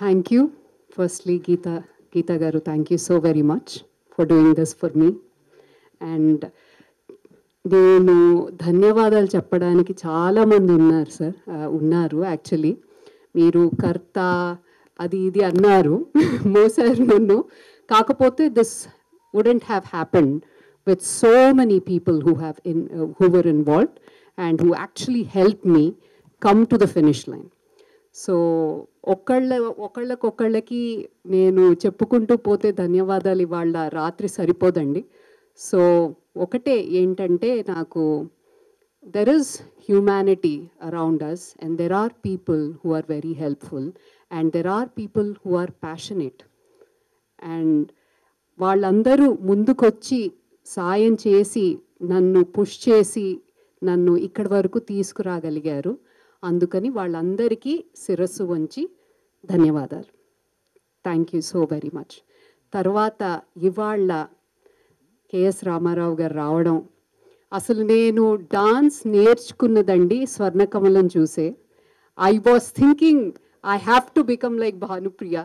Thank you. Firstly, Geeta Garu, thank you so very much for doing this for me. And నేను ధన్యవాదాలు చెప్పడానికి చాలామంది ఉన్నారు sir, ఉన్నారు యాక్చువల్లీ. మీరు కర్త అది ఇది అన్నారు, మోసారు నన్ను. కాకపోతే this wouldn't have happened with so many people who were involved and who actually helped me come to the finish line. So ఒకళ్ళకొకళ్ళకి నేను చెప్పుకుంటూ పోతే ధన్యవాదాలు ఇవాళ రాత్రి సరిపోదండి. సో ఒకటే ఏంటంటే, నాకు there is humanity around us and there are people who are very helpful and there are people who are passionate, and వాళ్ళందరూ ముందుకొచ్చి సాయం చేసి నన్ను పుష్ చేసి నన్ను ఇక్కడి వరకు తీసుకురాగలిగారు. అందుకని వాళ్ళందరికీ శిరస్సు వంచి ధన్యవాదాలు. Thank you so very much. తర్వాత ఇవాళ కేఎస్ రామారావు గారు రావడం, అసలు నేను డాన్స్ నేర్చుకున్నదండి స్వర్ణకమలం చూసే. I was thinking I have to become like Bhanupriya.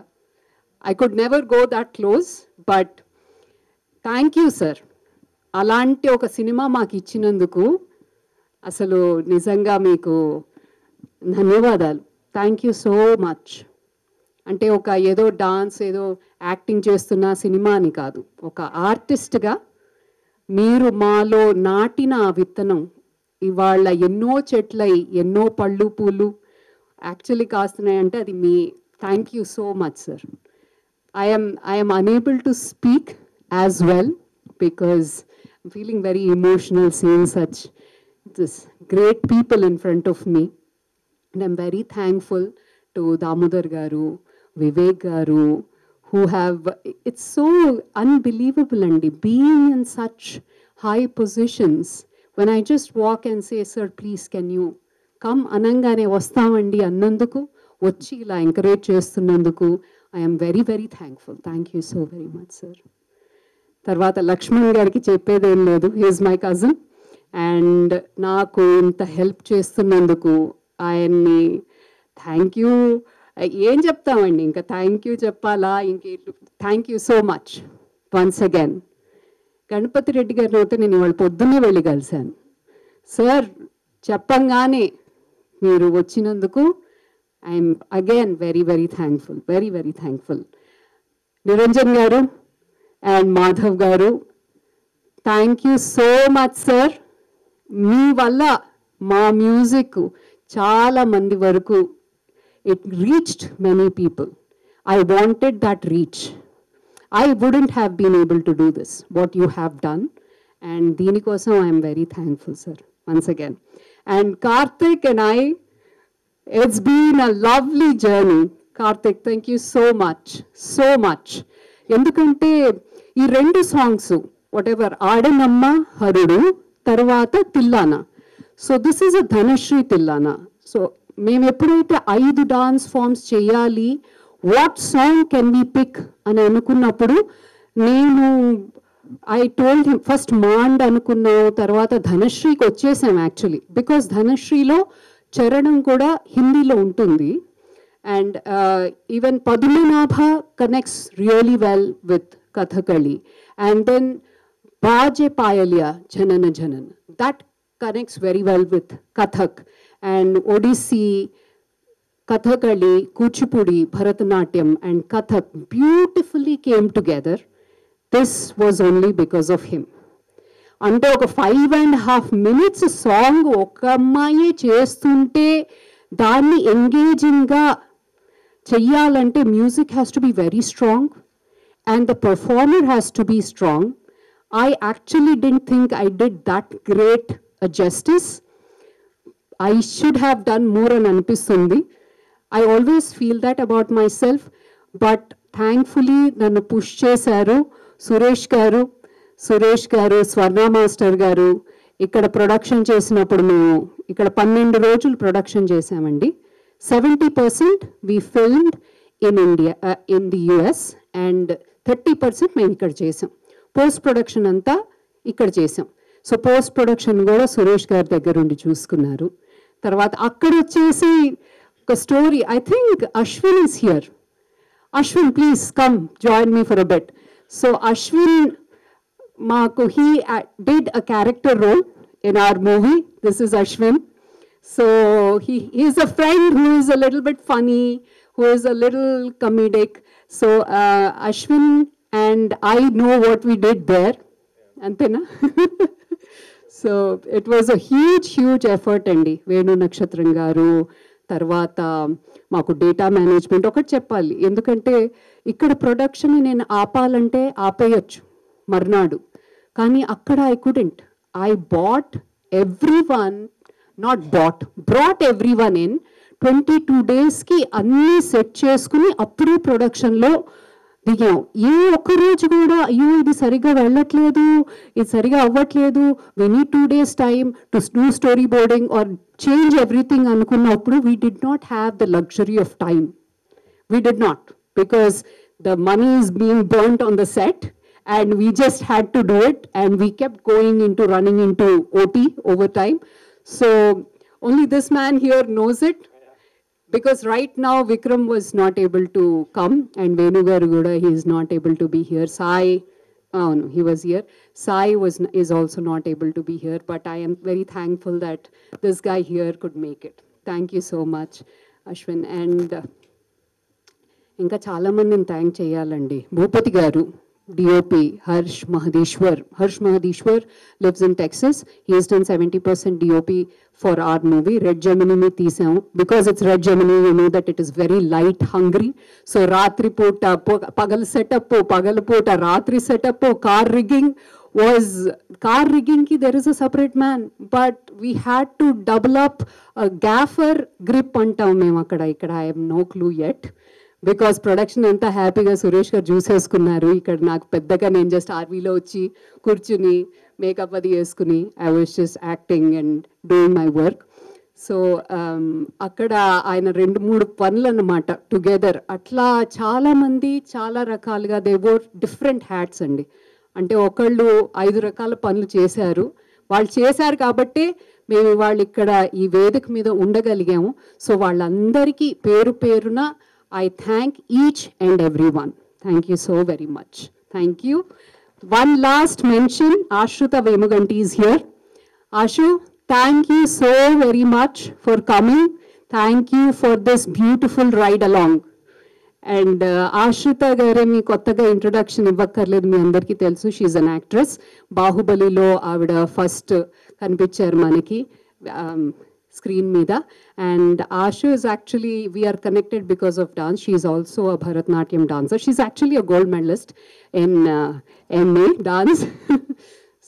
I could never go that close, but thank you sir. అలాంటి ఒక సినిమా మాకు ఇచ్చినందుకు అసలు నిజంగా మీకు ధన్యవాదాలు. Thank you so much. అంటే ఒక ఏదో డాన్స్ ఏదో యాక్టింగ్ చేస్తున్న సినిమా అని కాదు, ఒక ఆర్టిస్ట్గా మీరు మాలో నాటిన ఆ విత్తనం ఇవాళ ఎన్నో చెట్లై ఎన్నో పళ్ళు పూలు యాక్చువల్లీ కాస్తున్నాయంటే అది మీ. Thank you so much sir. I am unable to speak as well because I'm feeling very emotional seeing such this great people in front of me. And I'm very thankful to Damodar Garu, Vivek Garu, who have, it's so unbelievable, and being in such high positions, when I just walk and say, sir, please can you come, anangane vastamandi annanduku వచ్చి ఇలా encourage చేస్తున్నందుకు I am very, very thankful. Thank you so very much, sir. తర్వాత లక్ష్మణ్ గారికి చెప్పేదేం లేదు, he is my cousin, and నాకు ఇంత help చేస్తున్నందుకు ఆయన్ని థ్యాంక్ యూ. ఏం చెప్తామండి, ఇంకా థ్యాంక్ యూ చెప్పాలా ఇంకే. Thank you so much once again. Ganapathi Reddy గారిని అయితే నేను ఇవాళ పొద్దున్నే వెళ్ళి కలిశాను. సార్ చెప్పంగానే మీరు వచ్చినందుకు I'm again very very thankful, very very thankful. Niranjan garu and Madhav garu, thank you so much sir. మీ వల్ల మా మ్యూజిక్ చాలా మంది వరకు it reached many people. I wanted that reach. I wouldn't have been able to do this, what you have done. And dini kosam I am very thankful, sir, once again. And Karthik and I, it's been a lovely journey. Karthik, thank you so much, so much. Endukante ee rendu songs, whatever, Adanamma Harudu, Tarvata Tillana. So this is a Dhanashri Tillana. So మేము ఎప్పుడైతే 5 dance forms చేయాలి, what song can we pick అని అనుకున్నప్పుడు నేను I told him, first మాండ్ అనుకున్నాం, తర్వాత ధనశ్రీకి వచ్చేసాం యాక్చువల్లీ, బికాస్ ధనశ్రీలో చరణం కూడా హిందీలో ఉంటుంది. And even Padmanabha connects really well with Kathakali, and then బాజే పాయల్య జనన జనన, that connects very well with Kathak, and Odissi, Kathakali, Kuchipudi, Bharatanatyam and Kathak beautifully came together. This was only because of him. Ante oka 5.5 minutes song oka ammaye chestunte danni engaging ga cheyalante music has to be very strong and the performer has to be strong. I actually didn't think I did that great a justice. I should have done more an anipistundi. I always feel that about myself, but thankfully nannu push chesaru Suresh garu Swarna master garu ikkada production chesinappudu memu ikkada 12 rojulu production chesamandi. 70% we filmed in India, in the US, and 30% మేము ఇక్కడ చేసాం. Post production అంతా ఇక్కడ చేసాం. So post production కూడా సురేష్ గారి దగ్గర ఉండి చూసుకున్నారు. తర్వాత అక్కడ వచ్చేసి ఒక story, I think Ashwin is here, Ashwin, please come join me for a bit. So Ashwin, he did a character role in our movie. This is Ashwin. So he is a friend who is a little bit funny, who is a little comedic. So Ashwin and I know what we did there. Antena? So it was a huge effort andi. Venu Nakshatram garu, తర్వాత మాకు data management ఒకటి చెప్పాలి, ఎందుకంటే ఇక్కడ production నేను ఆపాలంటే ఆపేయచ్చు మర్నాడు, కానీ అక్కడ I couldn't. I bought everyone, not brought everyone in 22 daysకి అన్నీ సెట్ చేసుకుని అప్పుడే ప్రొడక్షన్లో దిగాం. ఏ ఒక్కరోజు కూడా అయ్యో ఇది సరిగ్గా వెళ్ళట్లేదు, ఇది సరిగా అవ్వట్లేదు, we need 2 days time to do storyboarding or change everything అనుకున్నప్పుడు we did not have the luxury of time. We did not, because the money is being burnt on the set and we just had to do it, and we kept running into OT overtime. So only this man here knows it. Because right now Vikram was not able to come, and Venu garu kuda he is not able to be here. Sai, oh no, he was here. Sai is also not able to be here, but I am very thankful that this guy here could make it. Thank you so much, Ashwin. And inka chaala mandini thank cheyalandi. Bhupati garu, DOP, Harsh Mahadishwar lives in Texas. He has done 70% DOP for our movie. Red Gemini me teesam. Because it's Red Gemini, you know that it is very light hungry. So ratri pota, pagal setup, pagal pota, ratri setup, car rigging ki there is a separate man. But we had to double up a gaffer grip antam mem akkada. I have no clue yet. Because production అంతా హ్యాపీగా సురేష్ గారు చూసేసుకున్నారు. ఇక్కడ నాకు పెద్దగా నేను just ఆర్వీలో వచ్చి కూర్చుని makeup అది వేసుకుని I was just acting and doing my work. So అక్కడ ఆయన 2-3 పనులు అన్నమాట టుగెదర్. అట్లా చాలామంది చాలా రకాలుగా దే వోర్ డిఫరెంట్ హ్యాట్స్ అండి. అంటే ఒకళ్ళు 5 రకాల పనులు చేశారు. వాళ్ళు చేశారు కాబట్టే మేము వాళ్ళు ఇక్కడ ఈ వేదిక మీద ఉండగలిగాము. సో వాళ్ళందరికీ పేరు పేరున I thank each and everyone. Thank you so very much. Thank you. One last mention, Ashruta Vemuganti is here. Ashu, thank you so very much for coming. Thank you for this beautiful ride along. And Ashruta garu mee kottaga introduction ivvakarledu mee andarki telusu. She is an actress. Bahubali-lo avida first kanipicharu manaki screen meeda. And Ashu is actually, we are connected because of dance. She is also a Bharatnatyam dancer. She's actually a gold medalist in MA dance.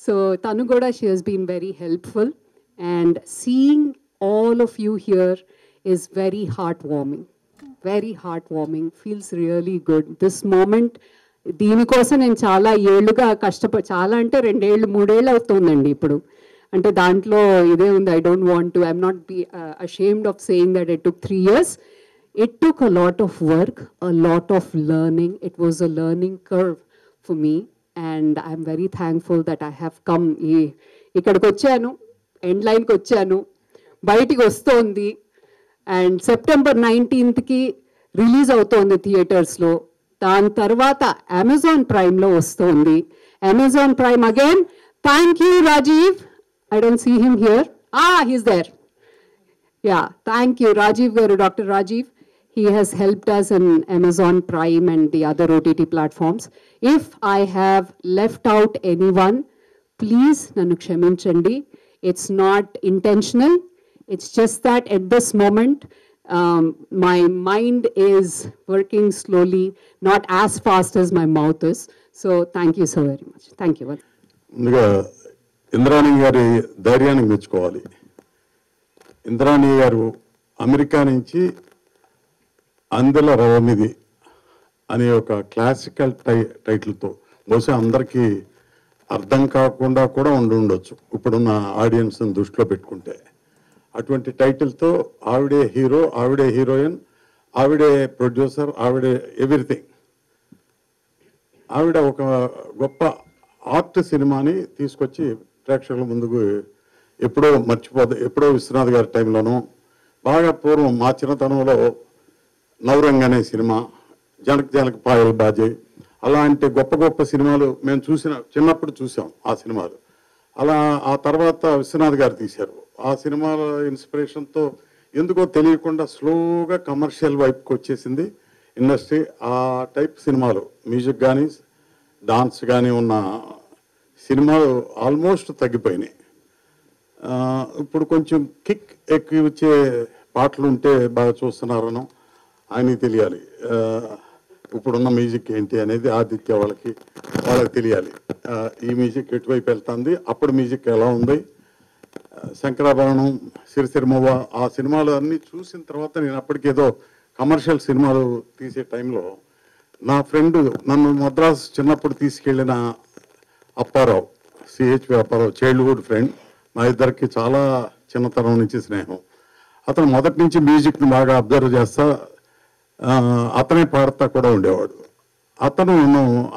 So tanu kuda, she has been very helpful, and seeing all of you here is very heartwarming. Very heartwarming. Feels really good. This moment దీనికోసం నేను చాలా ఏళ్ళుగా చాలా అంటే 2 ఏళ్ళు 3 ఏళ్ళు అవుతుందండి ఇప్పుడు. అంటే దాంట్లో ఇదే ఉంది. I don't want to, I'm not be ashamed of saying that it took 3 years. It took a lot of work, a lot of learning. It was a learning curve for me, and I'm very thankful that I have come. ఇక్కడికి వచ్చాను, end లైన్కి వచ్చాను, బయటికి వస్తోంది, and September 19th release అవుతోంది థియేటర్స్లో. దాని తర్వాత అమెజాన్ ప్రైమ్లో వస్తోంది. Amazon prime again, thank you Rajiv. I don't see him here. He's there. Yeah, thank you, Rajiv garu, Dr. Rajiv. He has helped us in Amazon Prime and the other OTT platforms. If I have left out anyone, please nannu kshaminchandi. It's not intentional. It's just that at this moment, my mind is working slowly, not as fast as my mouth is. So thank you so very much. Thank you. Indrani గారి ధైర్యానికి మెచ్చుకోవాలి. ఇంద్రాణి గారు America నుంచి అందెల రవమిది అనే ఒక classical టైటిల్తో, బహుశా అందరికీ అర్థం కాకుండా కూడా ఉండొచ్చు ఇప్పుడున్న ఆడియన్స్ని దృష్టిలో పెట్టుకుంటే, అటువంటి టైటిల్తో ఆవిడే హీరో, ఆవిడే హీరోయిన్, ఆవిడే ప్రొడ్యూసర్, ఆవిడే ఎవ్రీథింగ్. ఆవిడ ఒక గొప్ప ఆర్ట్ సినిమాని తీసుకొచ్చి ప్రేక్షకుల ముందుకు ఎప్పుడో విశ్వనాథ్ గారి టైంలోనూ, బాగా పూర్వం మా చిన్నతనంలో నవరంగ్ అనే సినిమా, జనక్ జనక్ పాయల్ బాజే, అలాంటి గొప్ప గొప్ప సినిమాలు మేము చిన్నప్పుడు చూసాం ఆ సినిమాలు. అలా ఆ తర్వాత విశ్వనాథ్ గారు తీశారు. ఆ సినిమాల ఇన్స్పిరేషన్తో ఎందుకో తెలియకుండా స్లోగా కమర్షియల్ వైపుకి వచ్చేసింది ఇండస్ట్రీ. ఆ టైప్ సినిమాలు మ్యూజిక్ కానీ డాన్స్ కానీ ఉన్న సినిమాలు ఆల్మోస్ట్ తగ్గిపోయినాయి. ఇప్పుడు కొంచెం కిక్ ఎక్కువ వచ్చే పాటలు ఉంటే బాగా చూస్తున్నారనో ఆయనకి తెలియాలి. ఇప్పుడున్న మ్యూజిక్ ఏంటి అనేది ఆదిత్య వాళ్ళకి తెలియాలి. ఈ మ్యూజిక్ ఎటువైపు వెళ్తుంది, అప్పుడు మ్యూజిక్ ఎలా ఉంది. శంకరాభరణం, సిరిసిరిమవ్వ ఆ సినిమాలు అన్నీ చూసిన తర్వాత నేను అప్పటికేదో కమర్షియల్ సినిమాలు తీసే టైంలో నా ఫ్రెండ్ నన్ను మద్రాసు చిన్నప్పుడు తీసుకెళ్ళిన Apparao, CHV Apparao, childhood friend, మా ఇద్దరికి చాలా చిన్నతనం నుంచి స్నేహం. అతను మొదటి నుంచి మ్యూజిక్ని బాగా అబ్జర్వ్ చేస్తా అతనే పాడుతా కూడా ఉండేవాడు. అతను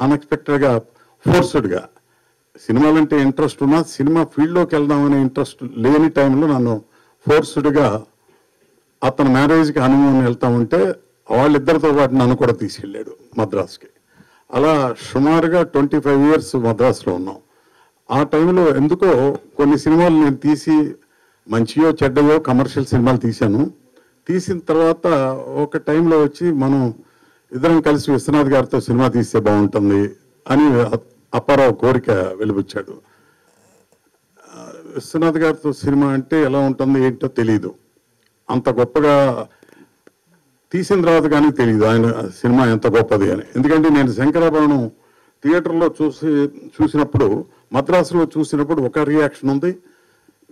అన్ఎక్స్పెక్టెడ్గా ఫోర్స్డ్గా సినిమాలంటే ఇంట్రెస్ట్ ఉన్నా సినిమా ఫీల్డ్లోకి వెళ్దామనే ఇంట్రెస్ట్ లేని టైంలో నన్ను ఫోర్స్డ్గా అతను మ్యారేజ్కి హనీమూన్ వెళ్తా ఉంటే వాళ్ళిద్దరితో పాటు నన్ను కూడా తీసుకెళ్ళాడు మద్రాసుకి. అలా సుమారుగా 25 years మద్రాసులో ఉన్నాం. ఆ టైంలో ఎందుకో కొన్ని సినిమాలు నేను తీసి మంచియో చెడ్డయో కమర్షియల్ సినిమాలు తీశాను. తీసిన తర్వాత ఒక టైంలో వచ్చి మనం ఇద్దరం కలిసి విశ్వనాథ్ గారితో సినిమా తీస్తే బాగుంటుంది అని అప్పారావు కోరిక వెలిబుచ్చాడు. విశ్వనాథ్ గారితో సినిమా అంటే ఎలా ఉంటుంది ఏంటో తెలీదు, అంత గొప్పగా తీసిన తర్వాత కానీ తెలియదు ఆయన సినిమా ఎంత గొప్పది అని. ఎందుకంటే నేను శంకరాభరణం థియేటర్లో చూసినప్పుడు, మద్రాసులో చూసినప్పుడు ఒక రియాక్షన్ ఉంది,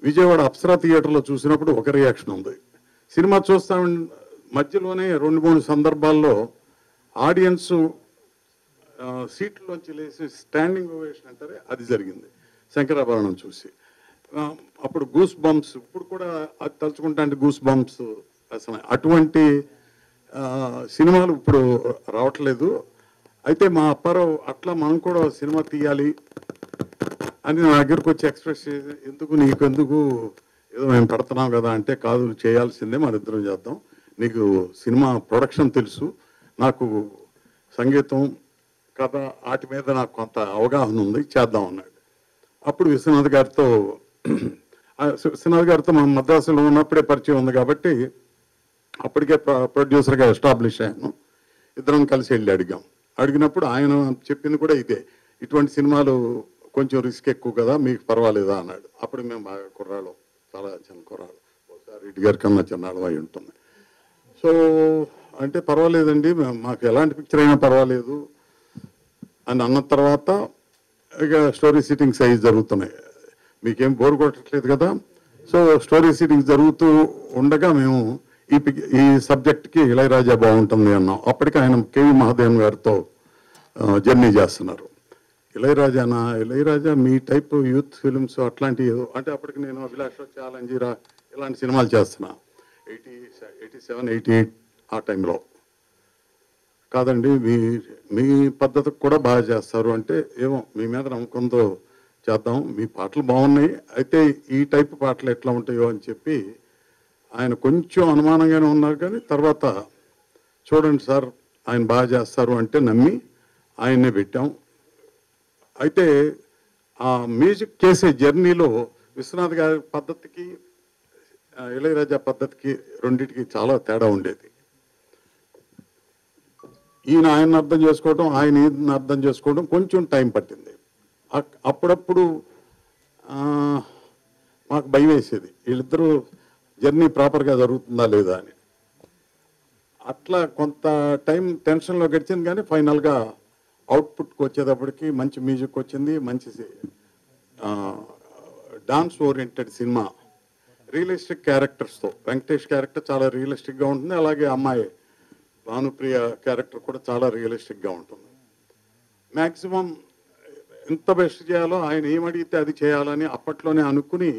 విజయవాడ అప్సరా థియేటర్లో చూసినప్పుడు ఒక రియాక్షన్ ఉంది. సినిమా చూస్తా మధ్యలోనే 2-3 సందర్భాల్లో ఆడియన్స్ సీట్లోంచి లేచి స్టాండింగ్ ఓవేషన్ అంటారే అది జరిగింది శంకరాభరణం చూసి. అప్పుడు గూస్ బంప్స్, ఇప్పుడు కూడా అది తలుచుకుంటా అంటే గూస్ బంప్స్ అసలు అటువంటి సినిమాలు ఇప్పుడు రావట్లేదు. అయితే మా అప్పారావు అట్లా మనం కూడా సినిమా తీయాలి అని నా దగ్గరకు వచ్చి ఎక్స్ప్రెస్ చేసి, నీకెందుకు ఏదో మేము పెడుతున్నాం కదా అంటే, కాదు చేయాల్సిందే, మన ఇద్దరం చేద్దాం, నీకు సినిమా ప్రొడక్షన్ తెలుసు, నాకు సంగీతం కథ వాటి మీద నాకు కొంత అవగాహన ఉంది, చేద్దాం అన్నాడు. అప్పుడు విశ్వనాథ్ గారితో మా మద్రాసులో ఉన్నప్పుడే పరిచయం ఉంది కాబట్టి అప్పటికే ప్రొడ్యూసర్గా ఎస్టాబ్లిష్ అయ్యాను. ఇద్దరం కలిసి వెళ్ళి అడిగినప్పుడు ఆయన చెప్పింది కూడా ఇదే, ఇటువంటి సినిమాలు కొంచెం రిస్క్ ఎక్కువ కదా, మీకు పర్వాలేదా అన్నాడు. అప్పుడు మేము బాగా కుర్రాళ్ళు, చాలా చిన్న కుర్రాళ్ళు, ఒకసారి రెడ్డి గారి కన్నా చిన్నాళ్ళు అయి ఉంటుంది. సో అంటే పర్వాలేదండి, మాకు ఎలాంటి పిక్చర్ అయినా పర్వాలేదు అని అన్న తర్వాత ఇక స్టోరీ సిట్టింగ్ సైజ్ జరుగుతున్నాయి. మీకేం బోర్ కొట్టట్లేదు కదా. సో స్టోరీ సిట్టింగ్ జరుగుతూ ఉండగా మేము ఈ సబ్జెక్ట్కి ఇళయరాజా బాగుంటుంది అన్నాం. అప్పటికి ఆయన కేవి మహాదేవన్ గారితో జర్నీ చేస్తున్నారు. ఇళయరాజా మీ టైప్ యూత్ ఫిలిమ్స్ అట్లాంటివి అంటే, అప్పటికి నేను అభిలాష, ఛాలెంజీరా ఇలాంటి సినిమాలు చేస్తున్నా 87, 88 ఆ టైంలో. కాదండి మీ పద్ధతికి కూడా బాగా చేస్తారు అంటే, ఏమో మీ మీద నమ్మకంతో చేద్దాం, మీ పాటలు బాగున్నాయి, అయితే ఈ టైప్ పాటలు ఎట్లా ఉంటాయో అని చెప్పి ఆయన కొంచెం అనుమానంగానే ఉన్నారు. కానీ తర్వాత చూడండి సార్ ఆయన బాగా చేస్తారు అంటే నమ్మి ఆయన్నే పెట్టాం. అయితే ఆ మ్యూజిక్ చేసే జర్నీలో విశ్వనాథ్ గారి పద్ధతికి ఇళయరాజా పద్ధతికి రెండింటికి చాలా తేడా ఉండేది. ఆయన్ని అర్థం చేసుకోవడం, ఆయన ఈయన్ని అర్థం చేసుకోవడం కొంచెం టైం పట్టింది. అప్పుడప్పుడు మాకు భయం వేసేది, వీళ్ళిద్దరూ జర్నీ ప్రాపర్గా జరుగుతుందా లేదా అని. అట్లా కొంత టైం టెన్షన్లో గడిచింది. కానీ ఫైనల్గా అవుట్పుట్కి వచ్చేటప్పటికి మంచి మ్యూజిక్ వచ్చింది, మంచి డాన్స్ ఓరియంటెడ్ సినిమా, రియలిస్టిక్ క్యారెక్టర్స్తో. వెంకటేష్ క్యారెక్టర్ చాలా రియలిస్టిక్గా ఉంటుంది, అలాగే అమ్మాయి భానుప్రియ క్యారెక్టర్ కూడా చాలా రియలిస్టిక్గా ఉంటుంది. మ్యాక్సిమం ఎంత బెస్ట్ చేయాలో ఆయన ఏమడిగితే అది చేయాలని అప్పట్లోనే అనుకుని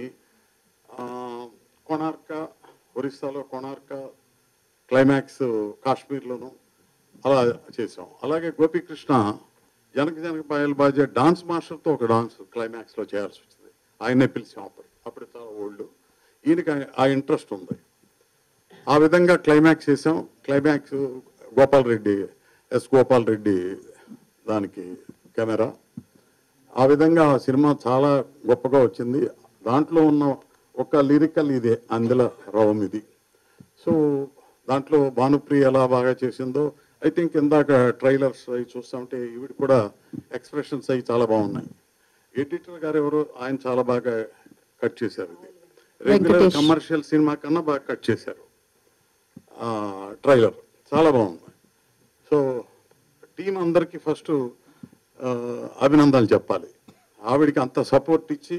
కొనార్క, ఒరిస్సాలో కొనార్క, క్లైమాక్స్ కాశ్మీర్లోను అలా చేసాం. అలాగే గోపీకృష్ణ జనక పాయల్ బాజే డాన్స్ మాస్టర్తో ఒక డాన్స్ క్లైమాక్స్లో చేయాల్సి వచ్చింది. ఆయనే పిలిచాం. అప్పుడు చాలా ఓల్డ్, ఈయనకి ఆ ఇంట్రెస్ట్ ఉంది. ఆ విధంగా క్లైమాక్స్ చేసాం. క్లైమాక్స్ గోపాల్ రెడ్డి ఎస్ గోపాల్ రెడ్డి దానికి కెమెరా. ఆ విధంగా ఆ సినిమా చాలా గొప్పగా వచ్చింది. దాంట్లో ఉన్న ఒక లిరికల్ ఇదే అందులో రవం ఇది. సో దాంట్లో భానుప్రియ ఎలా బాగా చేసిందో ఐ థింక్ ఇందాక ట్రైలర్స్ అవి చూస్తుంటే ఇవి కూడా ఎక్స్ప్రెషన్స్ అవి చాలా బాగున్నాయి. ఎడిటర్ గారు ఎవరో ఆయన చాలా బాగా కట్ చేశారు. ఇది రెగ్యులర్ వెంకటేష్. కమర్షియల్ సినిమా కన్నా బాగా కట్ చేశారు. ట్రైలర్ చాలా బాగుంది. సో టీం అందరికీ ఫస్ట్ అభినందనలు చెప్పాలి. ఆవిడికి అంత సపోర్ట్ ఇచ్చి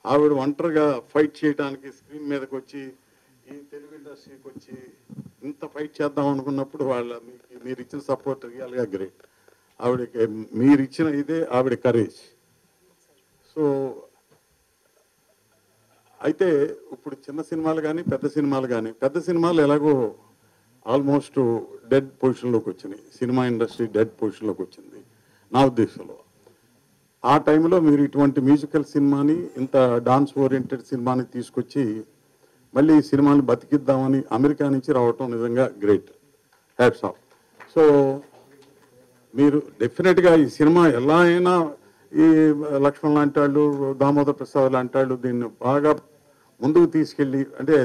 ఆవిడ ఒంటరిగా ఫైట్ చేయడానికి స్క్రీన్ మీదకి వచ్చి ఈ తెలుగు ఇండస్ట్రీకి వచ్చి ఇంత ఫైట్ చేద్దాం అనుకున్నప్పుడు మీరు ఇచ్చిన సపోర్ట్ రియల్గా గ్రేట్. ఆవిడకి మీరు ఇచ్చిన ఇదే ఆవిడ కరేజ్. సో అయితే ఇప్పుడు చిన్న సినిమాలు కానీ పెద్ద సినిమాలు ఎలాగో ఆల్మోస్ట్ డెడ్ పొజిషన్లోకి వచ్చినాయి. సినిమా ఇండస్ట్రీ డెడ్ పొజిషన్లోకి వచ్చింది నా ఉద్దేశంలో. ఆ టైంలో మీరు ఇటువంటి మ్యూజికల్ సినిమాని ఇంత డాన్స్ ఓరియంటెడ్ సినిమాని తీసుకొచ్చి మళ్ళీ ఈ సినిమాని బతికిద్దామని అమెరికా నుంచి రావటం నిజంగా గ్రేట్. Hats off. సో మీరు డెఫినెట్గా ఈ సినిమా ఎలా అయినా ఈ లక్ష్మణ్ లాంటి వాళ్ళు, దామోదర్ ప్రసాద్ లాంటి వాళ్ళు దీన్ని బాగా ముందుకు తీసుకెళ్ళి, అంటే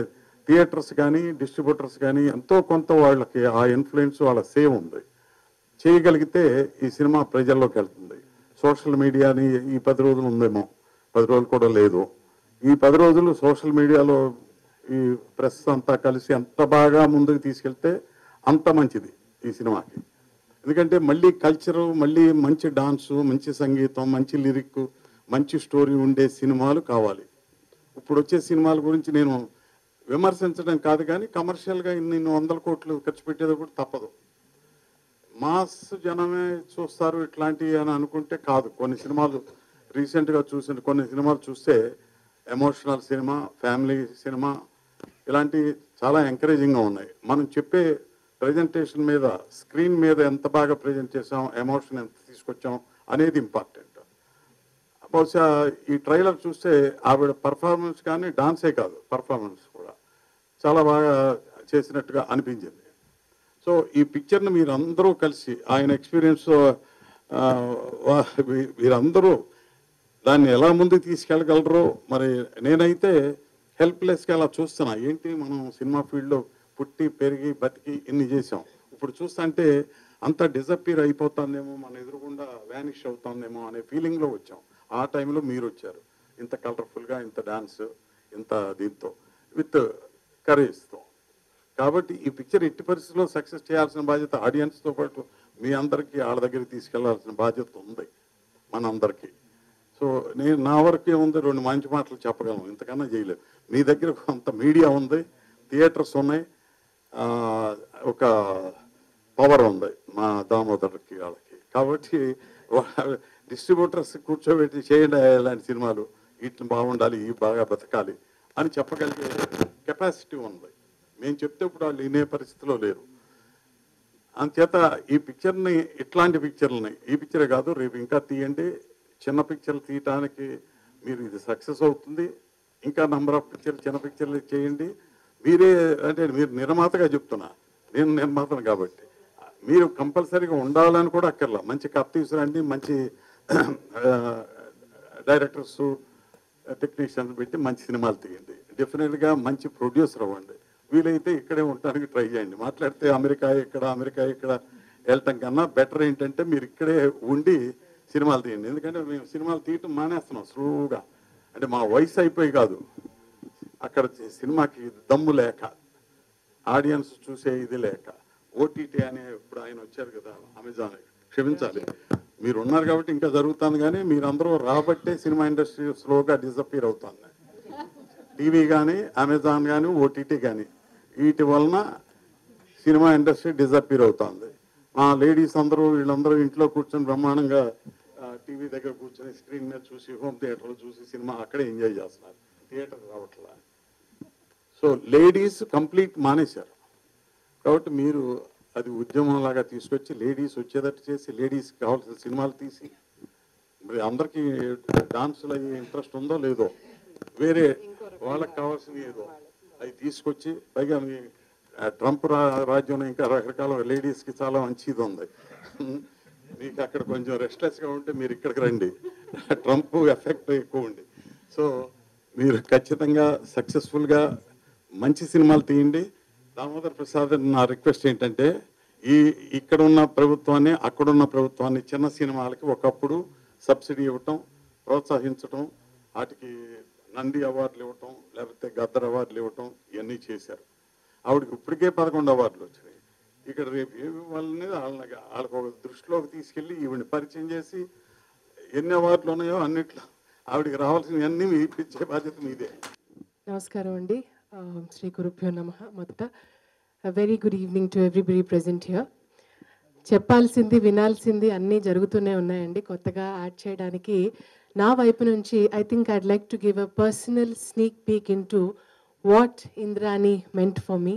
థియేటర్స్ కానీ డిస్ట్రిబ్యూటర్స్ కానీ ఎంతో కొంత వాళ్ళకి ఆ ఇన్ఫ్లుయెన్స్ వాళ్ళ సేవ్ ఉంది. చేయగలిగితే ఈ సినిమా ప్రజల్లోకి వెళ్తుంది. సోషల్ మీడియాని ఈ 10 రోజులు ఉందేమో, 10 రోజులు కూడా లేదు, ఈ 10 రోజులు సోషల్ మీడియాలో ఈ ప్రెస్ అంతా కలిసి ఎంత బాగా ముందుకు తీసుకెళ్తే అంత మంచిది ఈ సినిమాకి. ఎందుకంటే మళ్ళీ కల్చరు, మళ్ళీ మంచి డాన్సు, మంచి సంగీతం, మంచి లిరిక్, మంచి స్టోరీ ఉండే సినిమాలు కావాలి. ఇప్పుడు వచ్చే సినిమాల గురించి నేను విమర్శించడం కాదు, కానీ కమర్షియల్గా ఇన్ని 100 కోట్లు ఖర్చు పెట్టేది కూడా తప్పదు. మాస్ జనమే చూస్తారు ఇట్లాంటివి అని అనుకుంటే కాదు. కొన్ని సినిమాలు రీసెంట్గా చూసిన కొన్ని సినిమాలు చూస్తే ఎమోషనల్ సినిమా, ఫ్యామిలీ సినిమా ఇలాంటివి చాలా ఎంకరేజింగ్గా ఉన్నాయి. మనం చెప్పే ప్రజెంటేషన్ మీద, స్క్రీన్ మీద ఎంత బాగా ప్రజెంట్ చేసాం, ఎమోషన్ ఎంత తీసుకొచ్చాం అనేది ఇంపార్టెంట్. బహుశా ఈ ట్రైలర్ చూస్తే ఆవిడ పర్ఫార్మెన్స్ కానీ డాన్సే కాదు, పర్ఫార్మెన్స్ కూడా చాలా బాగా చేసినట్టుగా అనిపించింది. సో ఈ పిక్చర్ని మీరందరూ కలిసి ఆయన ఎక్స్పీరియన్స్ మీరందరూ దాన్ని ఎలా ముందుకు తీసుకెళ్ళగలరో. మరి నేనైతే హెల్ప్లెస్గా అలా చూస్తున్నా. ఏంటి మనం సినిమా ఫీల్డ్లో పుట్టి పెరిగి బతికి ఇన్ని చేసాం, ఇప్పుడు చూస్తుంటే అంత డిజపీర్ అయిపోతుందేమో, మన ఎదురుగుండా వ్యానిష్ అవుతుందేమో అనే ఫీలింగ్లో వచ్చాం. ఆ టైంలో మీరు వచ్చారు ఇంత కలర్ఫుల్గా, ఇంత డాన్స్, ఇంత దీంతో విత్ కరేజ్తో. కాబట్టి ఈ పిక్చర్ ఎట్టి పరిస్థితుల్లో సక్సెస్ చేయాల్సిన బాధ్యత ఆడియన్స్తో పాటు మీ అందరికీ వాళ్ళ దగ్గరికి తీసుకెళ్లాల్సిన బాధ్యత ఉంది మనందరికీ. సో నేను నా వరకు ఏముంది, 2 మంచి మాటలు చెప్పగలను, ఇంతకన్నా చేయలేదు. మీ దగ్గర కొంత మీడియా ఉంది, థియేటర్స్ ఉన్నాయి, ఒక పవర్ ఉంది మా దామోదర్కి వాళ్ళకి. కాబట్టి డిస్ట్రిబ్యూటర్స్ కూర్చోబెట్టి చేయండి ఇలాంటి సినిమాలు, వీటిని బాగుండాలి, ఇవి బాగా బతకాలి అని చెప్పగలిగే కెపాసిటీ ఉంది. మేము చెప్తే ఇప్పుడు వాళ్ళు వినే పరిస్థితిలో లేరు. అందుచేత ఈ పిక్చర్ని, ఇట్లాంటి పిక్చర్లని, ఈ పిక్చరే కాదు రేపు ఇంకా తీయండి, చిన్న పిక్చర్లు తీయటానికి మీరు ఇది సక్సెస్ అవుతుంది. ఇంకా నంబర్ ఆఫ్ పిక్చర్లు, చిన్న పిక్చర్లు చేయండి. మీరే అంటే మీరు నిర్మాతగా చెప్తున్నా, నేను నిర్మాతను కాబట్టి మీరు కంపల్సరీగా ఉండాలని కూడా అక్కర్లా. మంచి కథ తీసుకురండి, మంచి డైరెక్టర్స్, టెక్నీషియన్స్ పెట్టి మంచి సినిమాలు తీయండి. డెఫినెట్గా మంచి ప్రొడ్యూసర్ అవ్వండి. వీలైతే ఇక్కడే ఉండడానికి ట్రై చేయండి. మాట్లాడితే అమెరికా ఇక్కడ వెళ్ళటం కన్నా బెటర్ ఏంటంటే మీరు ఇక్కడే ఉండి సినిమాలు తీయండి. ఎందుకంటే మేము సినిమాలు తీయటం మానేస్తున్నాం స్లోగా. అంటే మా వయసు అయిపోయి కాదు, అక్కడ సినిమాకి దమ్ము లేక, ఆడియన్స్ చూసే ఇది లేక, ఓటీటీ అనే ఇప్పుడు ఆయన వచ్చారు కదా అమెజాన్, క్షమించాలి మీరు ఉన్నారు కాబట్టి ఇంకా జరుగుతుంది, కానీ మీరందరూ రాబట్టే సినిమా ఇండస్ట్రీ స్లోగా డిసప్పీర్ అవుతుంది. టీవీ కానీ, అమెజాన్ కానీ, ఓటీటీ కానీ, వీటి వలన సినిమా ఇండస్ట్రీ డిసప్పీర్ అవుతుంది. మా లేడీస్ అందరూ వీళ్ళందరూ ఇంట్లో కూర్చొని బ్రహ్మాండంగా టీవీ దగ్గర కూర్చొని స్క్రీన్ మీద చూసి, హోమ్ థియేటర్లో చూసి సినిమా అక్కడే ఎంజాయ్ చేస్తున్నారు, థియేటర్ రావట్లా. సో లేడీస్ కంప్లీట్ మానేశారు. కాబట్టి మీరు అది ఉద్యమంలాగా తీసుకొచ్చి లేడీస్ వచ్చేటట్టు చేసి, లేడీస్కి కావాల్సిన సినిమాలు తీసి, మరి అందరికీ డాన్సులు అయ్యే ఇంట్రెస్ట్ ఉందో లేదో, వేరే వాళ్ళకి కావాల్సినవి ఏదో అవి తీసుకొచ్చి, పైగా మీ ట్రంప్ రాజ్యంలో ఇంకా రకరకాల లేడీస్కి చాలా మంచిది ఉంది. మీకు అక్కడ కొంచెం రెస్ట్లెస్గా ఉంటే మీరు ఇక్కడికి రండి, ట్రంప్ ఎఫెక్ట్ ఎక్కువ ఉంది. సో మీరు ఖచ్చితంగా సక్సెస్ఫుల్గా మంచి సినిమాలు తీయండి. దామోదర్ ప్రసాద్, నా రిక్వెస్ట్ ఏంటంటే ఇక్కడ ఉన్న ప్రభుత్వాన్ని అక్కడున్న ప్రభుత్వాన్ని చిన్న సినిమాలకి ఒకప్పుడు సబ్సిడీ ఇవ్వటం, ప్రోత్సహించటం, వాటికి నంది అవార్డులు ఇవ్వటం, లేకపోతే గద్దర్ అవార్డులు ఇవ్వటం, ఇవన్నీ చేశారు. ఆవిడకి ఇప్పటికే 11 అవార్డులు వచ్చినాయి. ఇక్కడ రేపు ఏమి ఇవ్వాలనేది వాళ్ళకి ఒక దృష్టిలోకి తీసుకెళ్ళి ఈవిని పరిచయం చేసి ఎన్ని అవార్డులు ఉన్నాయో అన్నిట్లో ఆవిడకి రావాల్సినవన్నీ మీ ఇప్పించే బాధ్యత మీదే. నమస్కారం అండి. శ్రీ గురుభ్యో నమః. మొదట very good evening to everybody present here. చెప్పాల్సింది వినాల్సింది అన్నీ జరుగుతూనే ఉన్నాయండి. కొత్తగా యాడ్ చేయడానికి నా వైపు నుంచి I think I'd like to give a personal sneak peek into what Indrani meant for me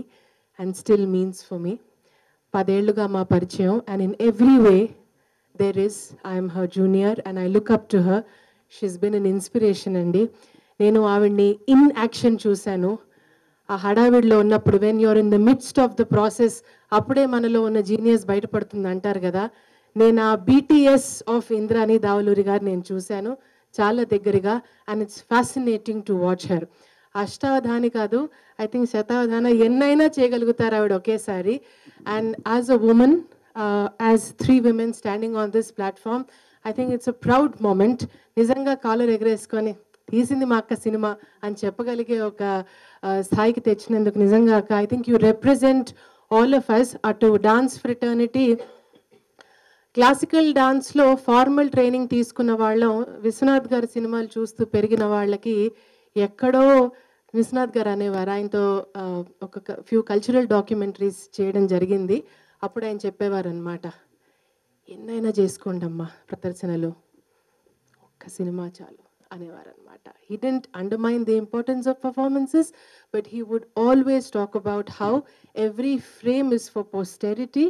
and still means for me. 10 ఏళ్లుగా మా పరిచయం and in every way there is I'm her junior and I look up to her. She's been an inspiration అండి. నేను ఆవిడ్ని in action చూశాను. ఆ హడావిడిలో ఉన్నప్పుడు when you're in the midst of the process అప్పుడే మనలో ఉన్న జీనియస్ బయటపడుతుంది అంటారు కదా. నేను ఆ బీటీఎస్ ఆఫ్ ఇంద్రాణి దావలూరి గారు నేను చూశాను చాలా దగ్గరగా and it's fascinating to watch her. అష్టావధాని కాదు, ఐ థింక్ శతావధాన ఎన్నైనా చేయగలుగుతారు ఆవిడ ఒకేసారి. And as a women, as 3 women standing on this platform, I think it's a proud moment. నిజంగా కాలర్ ఎగరేసుకొని తీసింది మా అక్క సినిమా అని చెప్పగలిగే ఒక స్థాయికి తెచ్చినందుకు నిజంగా అక్క I think you represent all of us. అటు డాన్స్ ఫ్రెటర్నిటీ, క్లాసికల్ డాన్స్లో ఫార్మల్ ట్రైనింగ్ తీసుకున్న వాళ్ళం, విశ్వనాథ్ గారి సినిమాలు చూస్తూ పెరిగిన వాళ్ళకి ఎక్కడో విశ్వనాథ్ గారు అనేవారు. ఆయనతో ఒక ఫ్యూ కల్చరల్ డాక్యుమెంటరీస్ చేయడం జరిగింది. అప్పుడు ఆయన చెప్పేవారు అనమాట, ఎన్నైనా చేసుకోండి అమ్మా ప్రదర్శనలు, ఒక్క సినిమా చాలు అనేవారు అనమాట. He didn't undermine the importance of performances, but he would always talk about how every frame is for posterity,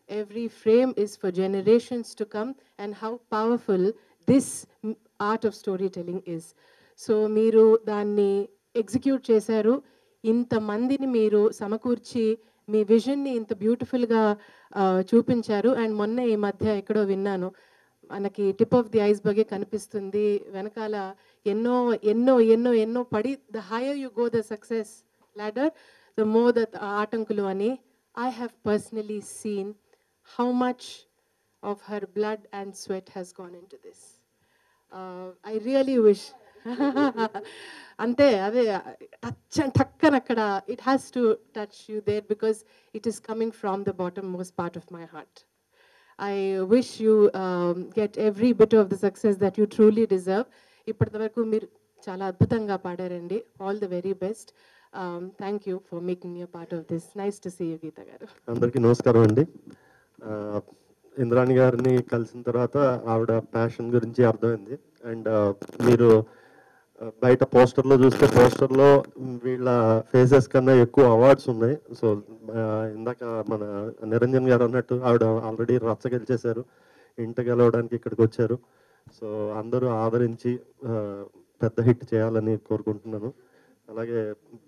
every frame is for generations to come, and how powerful this art of storytelling is. So మీరు దాన్ని execute చేశారు. ఇంతమందిని మీరు సమకూర్చి మీ విజన్ని ఇంత బ్యూటిఫుల్గా చూపించారు. And మొన్న ఈ మధ్య ఎక్కడో విన్నాను, మనకి టిప్ ఆఫ్ ది ఐస్బర్గే కనిపిస్తుంది, వెనకాల ఎన్నో ఎన్నో ఎన్నో ఎన్నో పడి the higher you go the success ladder, the more that ఆటంకులు అని. I have personally seen how much of her blood and sweat has gone into this. I really wish అంతే అదే టక్కన అక్కడ it has to touch you there because it is coming from the bottom most part of my heart. I wish you get every bit of the success that you truly deserve. ఇప్పటివరకు మీరు చాలా అద్భుతంగా పాడారండి. All the very best. Thank you for making me a part of this. Nice to see you Geetha garu. అందరికీ నమస్కారం అండి. ఇంద్రాణి గారిని కలిసిన తర్వాత ఆవిడ ప్యాషన్ గురించి అర్థమైంది. అండ్ మీరు బయట పోస్టర్లో చూస్తే పోస్టర్లో వీళ్ళ ఫేసెస్ కన్నా ఎక్కువ అవార్డ్స్ ఉన్నాయి. సో ఇందాక మన నిరంజన్ గారు అన్నట్టు ఆవిడ ఆల్రెడీ రచ్చ గెలిచేశారు, ఇంట గెలవడానికి ఇక్కడికి వచ్చారు. సో అందరూ ఆదరించి పెద్ద హిట్ చేయాలని కోరుకుంటున్నాను. అలాగే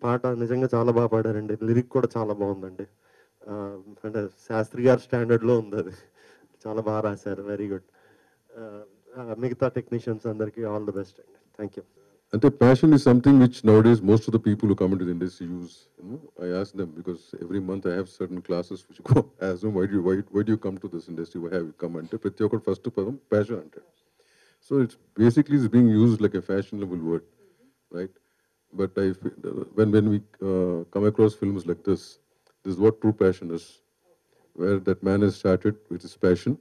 పాట నిజంగా చాలా బాగా పాడారండి, లిరిక్ కూడా చాలా బాగుందండి. అంటే శాస్త్రి గారి స్టాండర్డ్లో ఉంది, అది చాలా బాగా రాశారు. Very good. మిగతా టెక్నీషియన్స్ అందరికీ ఆల్ ది బెస్ట్ అండి. Thank you. And the passion is something which nowadays most of the people who come into the industry use. You know, I ask them because every month I have certain classes which go ask them why do you come to this industry? Why have you come? Ante prati okka first padam passion ante. So it's basically is being used like a fashionable word, right? But when we come across films like this is what true passion is, where that man has started with his passion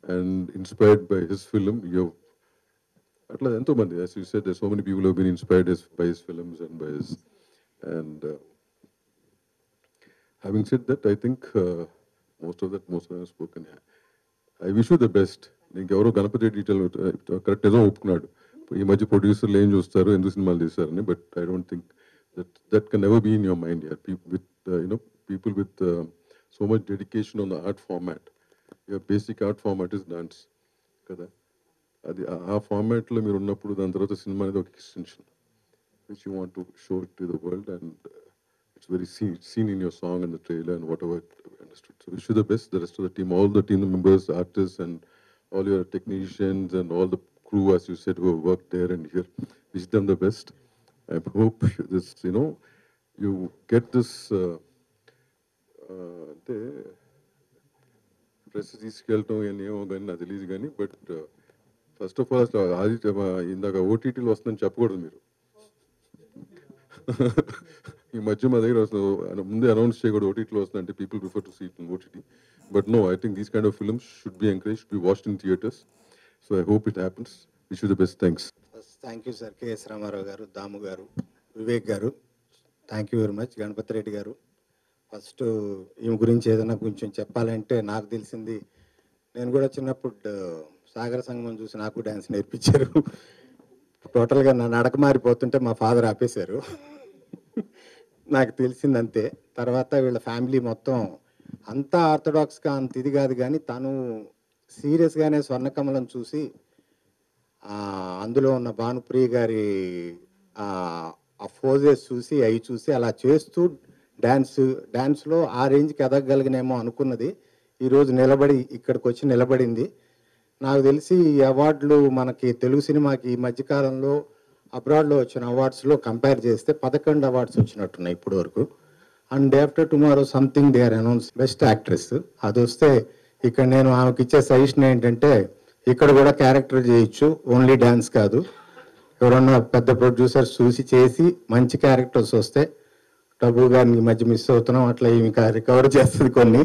and inspired by his film. As you said, there's so many people who have been inspired by his films and by his. And having said that, I think most of them have spoken. I wish you the best. ఎవరో Ganapati detail correct ఏదో ఒప్పుకున్నాడు, ఈ మధ్య ప్రొడ్యూసర్లు ఏం చూస్తారు, ఎందుకు సినిమాలు తీస్తారని. But I don't think that can never be in your mind. People with so much dedication on the art format. Your basic art format is dance కదా. అది ఆ ఫార్మాట్లో మీరు ఉన్నప్పుడు దాని తర్వాత సినిమా అనేది ఒక extension which you want to show it to the world. And it's very seen in your song and the trailer and whatever I understood. So wish you the best, the rest of the team, all the team members, artists, and all your technicians and all the crew, as you said, who have worked there and here. Wish them the best. I hope this, you get this. అంటే press తీసుకెళ్ళటం ఏమో కానీ నాకు తెలియదు కానీ, but first of all అసలు ఆదిత్య ఇందాక ఓటీటీలో వస్తుందని చెప్పకూడదు మీరు. ఈ మధ్య మా దగ్గర వస్తుంది, ముందే అనౌన్స్ చేయకూడదు ఓటీటీలో వస్తుందంటే people prefer to see it in OTT. But no, I think these kind of films should be encourage, should be watched in theatres. So I hope it happens. Wish you the best. Thanks. Thank you sir. KS Ramarao గారు, దాము గారు, వివేక్ గారు, thank you very much. Ganapathi Reddy గారు, first ఈమె గురించి ఏదైనా కొంచెం చెప్పాలంటే నాకు తెలిసింది, నేను కూడా చిన్నప్పుడు సాగర సంగమం చూసి నాకు డ్యాన్స్ నేర్పించారు. టోటల్గా నా నడక మారిపోతుంటే మా ఫాదర్ ఆపేశారు. నాకు తెలిసిందంతే. తర్వాత వీళ్ళ ఫ్యామిలీ మొత్తం అంతా ఆర్థడాక్స్గా అంత ఇది కాదు, కానీ తను సీరియస్గానే స్వర్ణకమలం చూసి అందులో ఉన్న భానుప్రియ గారి ఆ ఫోజెస్ చూసి అవి చూసి అలా చేస్తూ డ్యాన్స్లో ఆ రేంజ్కి ఎదగగలిగినేమో అనుకున్నది. ఈరోజు నిలబడి ఇక్కడికి వచ్చి నిలబడింది. నాకు తెలిసి ఈ అవార్డులు మనకి తెలుగు సినిమాకి ఈ మధ్యకాలంలో అబ్రాడ్లో వచ్చిన అవార్డ్స్లో కంపేర్ చేస్తే 11 అవార్డ్స్ వచ్చినట్టున్నాయి ఇప్పటి వరకు. And day after tomorrow something they are announce best actress. అది వస్తే ఇక్కడ నేను ఆమెకి ఇచ్చే సజెషన్ ఏంటంటే, ఇక్కడ కూడా క్యారెక్టర్ చేయొచ్చు, ఓన్లీ డ్యాన్స్ కాదు. ఎవరన్నా పెద్ద ప్రొడ్యూసర్స్ చూసి చేసి మంచి క్యారెక్టర్స్ వస్తే, టబు గారిని ఈ మధ్య మిస్ అవుతున్నాం, అట్లా ఈమె రికవర్ చేస్తుంది కొన్ని,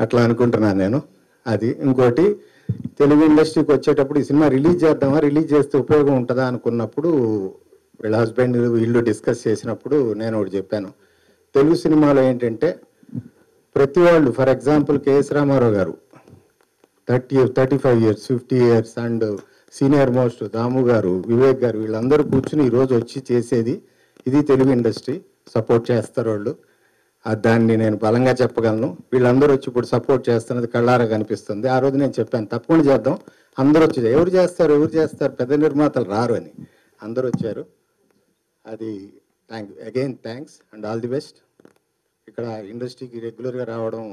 అట్లా అనుకుంటున్నాను నేను. అది ఇంకోటి, తెలుగు ఇండస్ట్రీకి వచ్చేటప్పుడు ఈ సినిమా రిలీజ్ చేద్దామా, రిలీజ్ చేస్తే ఉపయోగం ఉంటుందా అనుకున్నప్పుడు వీళ్ళ హస్బెండ్ వీళ్ళు డిస్కస్ చేసినప్పుడు నేను ఒకటి చెప్పాను. తెలుగు సినిమాలో ఏంటంటే ప్రతి వాళ్ళు, ఫర్ ఎగ్జాంపుల్ కేఎస్ రామారావు గారు 35 years 50 years, and senior most Damu గారు, వివేక్ గారు, వీళ్ళందరూ కూర్చుని ఈరోజు వచ్చి చేసేది ఇది తెలుగు ఇండస్ట్రీ. సపోర్ట్ చేస్తారు వాళ్ళు, దాన్ని నేను బలంగా చెప్పగలను. వీళ్ళందరూ వచ్చి ఇప్పుడు సపోర్ట్ చేస్తున్నది కళ్ళారా కనిపిస్తుంది. ఆ రోజు నేను చెప్పాను తప్పకుండా చేద్దాం, అందరూ వచ్చి ఎవరు చేస్తారు పెద్ద నిర్మాతలు రారు అని, అందరూ వచ్చారు. అది again thanks and all the best. ఇక్కడ ఇండస్ట్రీకి రెగ్యులర్గా రావడం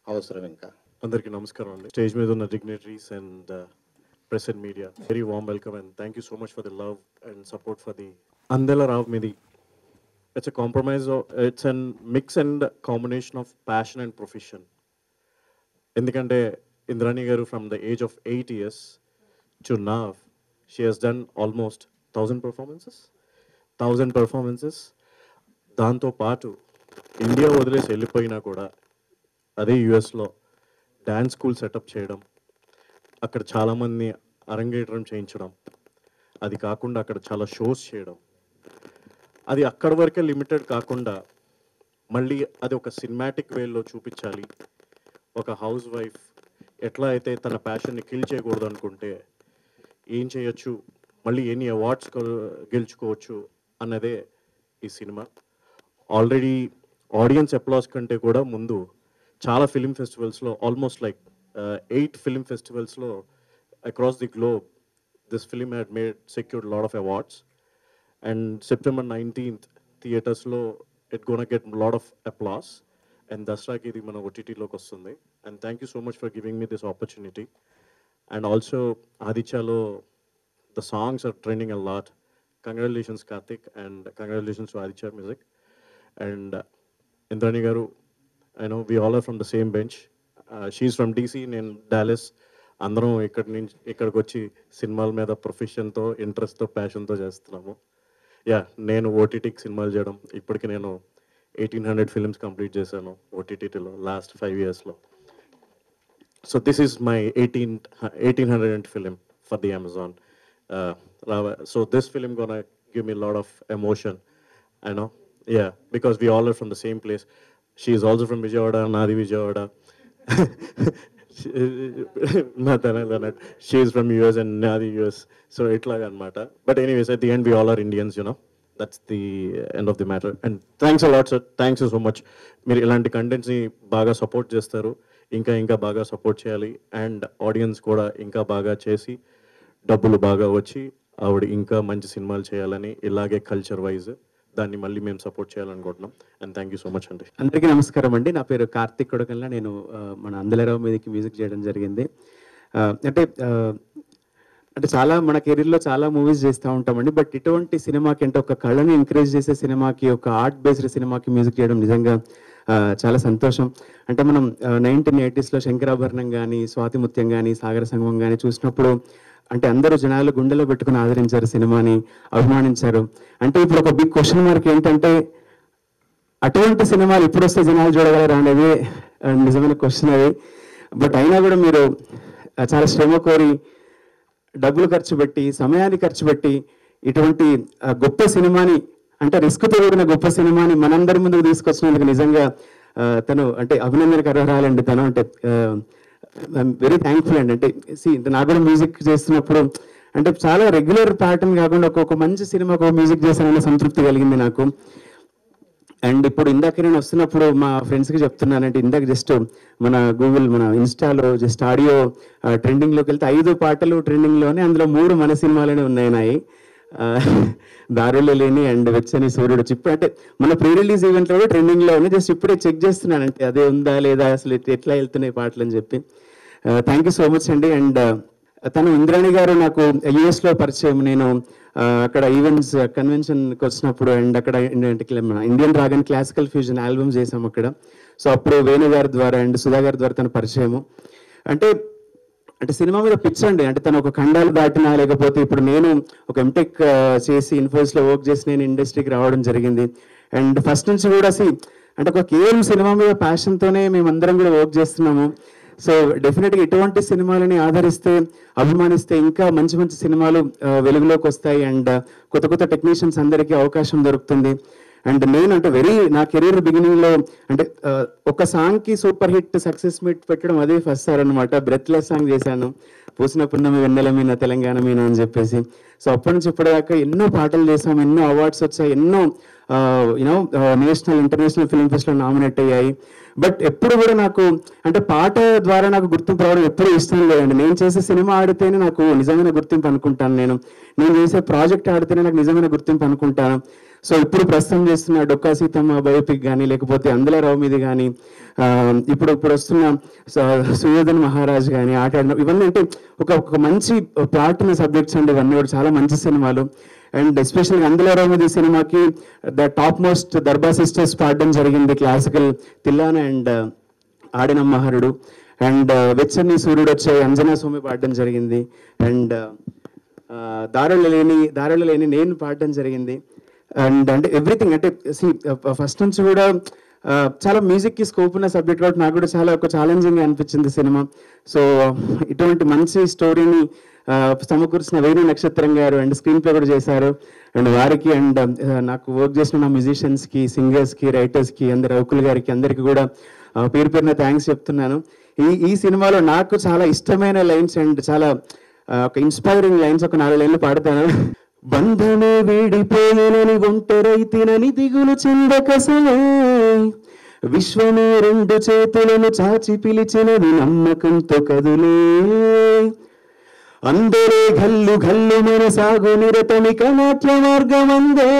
అవసరం. ఇంకా అందరికీ నమస్కారం అండి. స్టేజ్ మీద ఉన్న dignitaries and press and media, very warm welcome and thank you so much for the love and support for the Andela Ravamidi. It's a compromise, it's a mix and combination of passion and profession. Endukante Indrani garu from the age of 8 years to now, she has done almost 1,000 performances. దాంతో పాటు India వదిలేసి వెళ్ళిపోయినా కూడా అదే యుఎస్లో dance school setup చేయడం, అక్కడ చాలామంది అరంగేట్రం చేయించడం, అది కాకుండా అక్కడ చాలా షోస్ చేయడం, అది అక్కడి వరకే లిమిటెడ్ కాకుండా మళ్ళీ అది ఒక సినిమాటిక్ వేలో చూపించాలి. ఒక హౌస్ వైఫ్ ఎట్లా అయితే తన ప్యాషన్ని కిల్ చేయకూడదు అనుకుంటే ఏం చేయొచ్చు, మళ్ళీ ఎన్ని అవార్డ్స్ గెలుచుకోవచ్చు అన్నదే ఈ సినిమా. ఆల్రెడీ ఆడియన్స్ అప్లాస్ కంటే కూడా ముందు చాలా ఫిలిం ఫెస్టివల్స్లో, ఆల్మోస్ట్ లైక్ 8 ఫిలిం ఫెస్టివల్స్లో across the globe this film had secured lot of awards. And September 19th థియేటర్స్లో it gonna get lot of applause. And దసరాకి ఇది మన ఓటీటీలోకి వస్తుంది. And thank you so much for giving me this opportunity. And also ఆదిత్యలో the songs are trending a lot. Congratulations Karthik and congratulations to Aditya music. And Indrani garu, I know we all are from the same bench. She is from DC, నేను Dallas. అందరం ఇక్కడికి వచ్చి సినిమాల మీద ప్రొఫెషన్తో, ఇంట్రెస్ట్తో, ప్యాషన్తో చేస్తున్నాము. నేను ఓటీటీకి సినిమాలు చేయడం, ఇప్పటికి నేను 1800 ఫిల్మ్స్ కంప్లీట్ చేశాను ఓటీటీలో లాస్ట్ 5 yearsలో. So this is my 1800th film for the Amazon. So this film gonna give me lot of emotion, I know. Because we all are from the same place. She is also from Vijayawada, నాది Vijayawada. She is from US and Nadi US, so itlaga anamata. But anyways, at the end we all are Indians, you know. That's the end of the matter. And thanks a lot, sir. Thanks you so much. Meer ilanti contents ni baga support chestaru, inka baga support cheyali, and audience kuda inka baga chesi dabbulu baga vachi avadi inka manchi cinemalu cheyalani ilage culture wise దాన్ని మళ్ళీ మేము support చేయాలనుకుంటున్నాం. And thank you so much అండి. అందరికీ నమస్కారం అండి. నా పేరు కార్తిక్ కొడకల్లా. నేను మన అందలరావు మీదకి మ్యూజిక్ చేయడం జరిగింది. అంటే చాలా మన కెరీర్లో చాలా మూవీస్ చేస్తూ ఉంటామండి. బట్ ఇటువంటి సినిమాకి అంటే ఒక కళని ఎంకరేజ్ చేసే సినిమాకి, ఒక ఆర్ట్ బేస్డ్ సినిమాకి మ్యూజిక్ చేయడం నిజంగా చాలా సంతోషం. అంటే మనం 1980s శంకరాభరణం కానీ, స్వాతి ముత్యం కానీ, సాగర సంగమం కానీ చూసినప్పుడు అంటే అందరూ జనాలు గుండెలో పెట్టుకుని ఆదరించారు, సినిమాని అభిమానించారు. అంటే ఇప్పుడు ఒక బిగ్ క్వశ్చన్ మార్క్ ఏంటంటే అటువంటి సినిమాలు ఇప్పుడు వస్తే జనాలు చూడగలరా అనేది నిజమైన క్వశ్చన్ అది. బట్ అయినా కూడా మీరు చాలా శ్రమ కోరి, డబ్బులు ఖర్చు పెట్టి, సమయాన్ని ఖర్చు పెట్టి ఇటువంటి గొప్ప సినిమాని, అంటే రిస్క్తో కూడిన గొప్ప సినిమాని మనందరి ముందుకు తీసుకొచ్చినందుకు నిజంగా తను అంటే అభినందనకు అర్హరాలండి. తను అంటే వెరీ థ్యాంక్ఫుల్ అండి. అంటే నాకు కూడా మ్యూజిక్ చేస్తున్నప్పుడు అంటే చాలా రెగ్యులర్ ప్యాటర్న్ కాకుండా ఒక మంచి సినిమాకు మ్యూజిక్ చేశానన్న సంతృప్తి కలిగింది నాకు. అండ్ ఇప్పుడు ఇందాక నేను వస్తున్నప్పుడు మా ఫ్రెండ్స్కి చెప్తున్నానంటే, ఇందాక జస్ట్ మన గూగుల్, మన ఇన్స్టాలో జస్ట్ ఆడియో ట్రెండింగ్లోకి వెళ్తే 5 పాటలు ట్రెండింగ్లోనే, అందులో 3 మన సినిమాలోనే ఉన్నాయి. దారులు లేని అండ్ వెచ్చని సూర్యుడు చిప్పు అంటే మన ప్రీ రిలీజ్ ఈవెంట్లో కూడా ట్రెండింగ్లో ఉన్నాయి. జస్ట్ ఇప్పుడే చెక్ చేస్తున్నానంటే అదే ఉందా లేదా, అసలు ఎట్లా వెళ్తున్నాయి పాటలు అని చెప్పి. థ్యాంక్ యూ సో మచ్ అండి. అండ్ తను ఇంద్రాణి గారు నాకు యుఎస్లో పరిచయం. నేను అక్కడ ఈవెంట్స్ కన్వెన్షన్కి వచ్చినప్పుడు అండ్ అక్కడ Indian dragon classical fusion album చేసాం అక్కడ. సో అప్పుడు వేణు గారి ద్వారా అండ్ సుధా గారి ద్వారా తన పరిచయము. అంటే సినిమా మీద పిచ్ అండి. అంటే తను ఒక ఖండాలు దాటినా, లేకపోతే ఇప్పుడు నేను ఒక ఎంటెక్ చేసి ఇన్ఫోసిస్లో వర్క్ చేసి నేను ఇండస్ట్రీకి రావడం జరిగింది. అండ్ ఫస్ట్ నుంచి కూడా అంటే ఒక కేవలం సినిమా మీద ప్యాషన్తోనే మేమందరం కూడా వర్క్ చేస్తున్నాము. సో డెఫినెట్గా ఇటువంటి సినిమాలని ఆదరిస్తే, అభిమానిస్తే ఇంకా మంచి మంచి సినిమాలు వెలుగులోకి వస్తాయి. అండ్ కొత్త టెక్నీషియన్స్ అందరికీ అవకాశం దొరుకుతుంది. అండ్ నేను అంటే నా కెరీర్ బిగినింగ్లో అంటే ఒక సాంగ్కి సూపర్ హిట్ సక్సెస్ మీట్ పెట్టడం అదే ఫస్ట్ సార్ అనమాట. బ్రెత్లెస్ సాంగ్ చేశాను, పూసిన పున్నమి వెన్నెల మీన తెలంగాణ మీన అని చెప్పేసి. సో అప్పటి నుంచి ఇప్పటిదాకా ఎన్నో పాటలు చేసాం, ఎన్నో అవార్డ్స్ వచ్చాయి, ఎన్నో national international film festival nominate అయ్యాయి. బట్ ఎప్పుడు కూడా నాకు అంటే పాట ద్వారా నాకు గుర్తింపు రావడం ఎప్పుడూ ఇష్టం లేదండి. నేను చేసే సినిమా ఆడితేనే నాకు నిజమైన గుర్తింపు అనుకుంటాను. నేను చేసే ప్రాజెక్ట్ ఆడితేనే నాకు నిజమైన గుర్తింపు అనుకుంటాను. సో ఇప్పుడు ప్రస్తుతం చేస్తున్న డొక్కా సీతమ్మ బయోపిక్ కానీ, లేకపోతే అందలరావు మీద కానీ, ఇప్పుడు వస్తున్న సుయోధన్ మహారాజ్ కానీ, ఆట ఆడిన ఇవన్నీ అంటే ఒక మంచి ప్లాట్ ఉన్న సబ్జెక్ట్స్ అండి. ఇవన్నీ కూడా చాలా మంచి సినిమాలు. అండ్ ఎస్పెషల్గా అందలరావు మీద సినిమాకి ద టాప్ మోస్ట్ దర్బా సిస్టర్స్ పాడడం జరిగింది, క్లాసికల్ తిల్లాన అండ్ ఆడినమ్మహరుడు. అండ్ వెచ్చని సూర్యుడు వచ్చే అంజనా సోమి పాడడం జరిగింది. అండ్ దారులు లేని నేను పాడడం జరిగింది. అండ్ అంటే ఎవ్రీథింగ్ అంటే ఫస్ట్ నుంచి కూడా చాలా మ్యూజిక్కి స్కోప్ ఉన్న సబ్జెక్ట్ కాబట్టి నాకు కూడా చాలా ఒక ఛాలెంజింగ్గా అనిపించింది సినిమా. సో ఇటువంటి మంచి స్టోరీని సమకూర్చిన వేణు నక్షత్రం గారు అండ్ స్క్రీన్ ప్లే కూడా చేశారు. అండ్ వారికి అండ్ నాకు వర్క్ చేసిన నా మ్యూజిషియన్స్కి, సింగర్స్కి, రైటర్స్కి, అందరు రౌకుల్ గారికి అందరికీ కూడా పేరు పేరున థ్యాంక్స్ చెప్తున్నాను. ఈ సినిమాలో నాకు చాలా ఇష్టమైన లైన్స్ అండ్ చాలా ఒక ఇన్స్పైరింగ్ లైన్స్ ఒక 4 లైన్లు పాడతాను. బంధమే వీడిపోయినని ఒంటరైతినని దిగులు చెందకసలే, విశ్వమే 2 చేతులను చాచి పిలిచినది నమ్మకంతో కదులే, అందరే గల్లు మనసాగు నిరతమిక నాట్య మార్గమందే,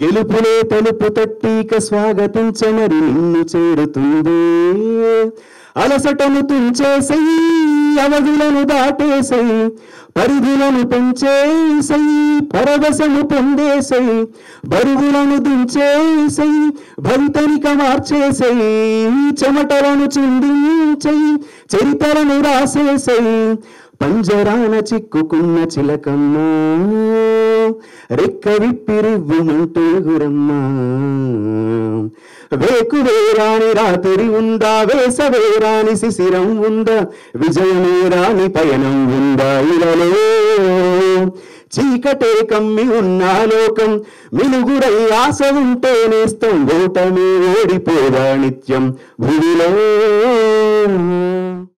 గెలుపులే తలుపు తట్టిక స్వాగతించమరి నిన్ను చేరుతుంది, అలసటను తుంచేసై అవధులను దాటేసై, పరిధులను పెంచేసై పరవశము పొందేసై, బరువులను దించేసై భవితనిక మార్చేసై, చెమటలను చిందించై చరితలను రాసేసై, పంజరాన చిక్కుకున్న చిలకమ్మ రెక్క విప్పిరివ్వుమంటూ గురమ్మ, వేకువేరాని రాత్రి ఉందా, వేసవేరాని శిశిరం ఉందా, విజయమే రాని పయనం ఉందా, ఇలలో చీకటే కమ్మి ఉన్నా లోకం, మిలుగురై ఆశ ఉంటే నేస్తం, ఓటమి ఓడిపోదా నిత్యం భూమిలో.